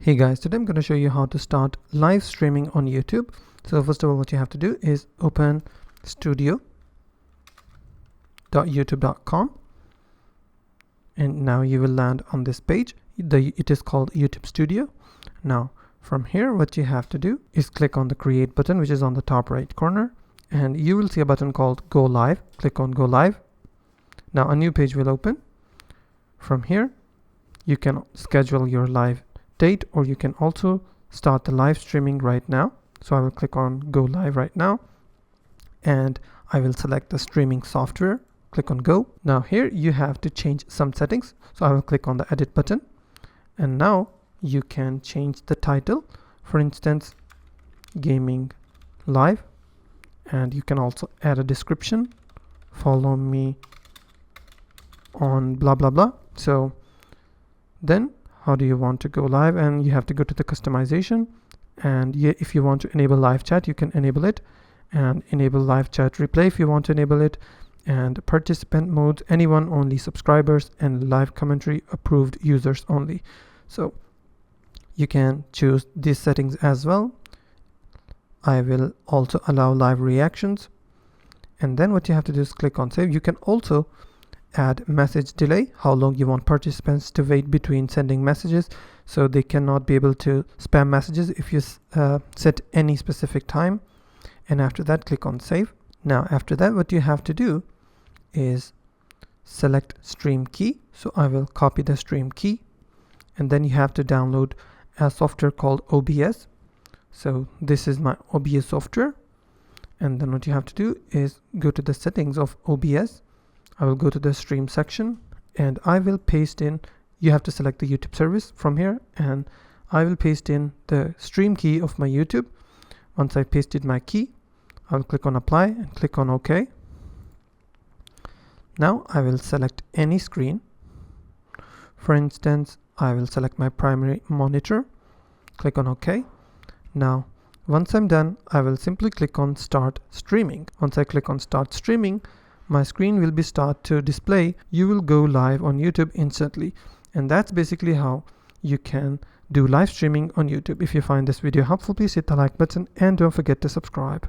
Hey guys, today I'm going to show you how to start live streaming on YouTube. So first of all, what you have to do is open studio.youtube.com, and now you will land on this page. It is called YouTube Studio. Now from here, what you have to do is click on the create button, which is on the top right corner, and you will see a button called go live. Click on go live. Now a new page will open. From here you can schedule your live date, or you can also start the live streaming right now. So I will click on go live right now, and I will select the streaming software. Click on go. Now here you have to change some settings, so I will click on the edit button, and now you can change the title, for instance gaming live, and you can also add a description, follow me on blah blah blah. So then how do you want to go live? And you have to go to the customization, and if you want to enable live chat, you can enable it, and enable live chat replay if you want to enable it, and participant modes, anyone only, subscribers, and live commentary approved users only. So you can choose these settings as well. I will also allow live reactions, and then what you have to do is click on save. You can also add message delay, how long you want participants to wait between sending messages, so they cannot be able to spam messages if you set any specific time. And after that, click on save. Now after that, what you have to do is select stream key. So I will copy the stream key, and then you have to download a software called OBS. So this is my OBS software, and then what you have to do is go to the settings of OBS. I will go to the stream section, and I will paste in, you have to select the YouTube service from here, and I will paste in the stream key of my YouTube. Once I pasted my key, I will click on apply and click on OK. Now I will select any screen. For instance, I will select my primary monitor, click on OK. Now once I'm done, I will simply click on start streaming. Once I click on start streaming, my screen will be start to display. You will go live on YouTube instantly. And that's basically how you can do live streaming on YouTube. If you find this video helpful, please hit the like button and don't forget to subscribe.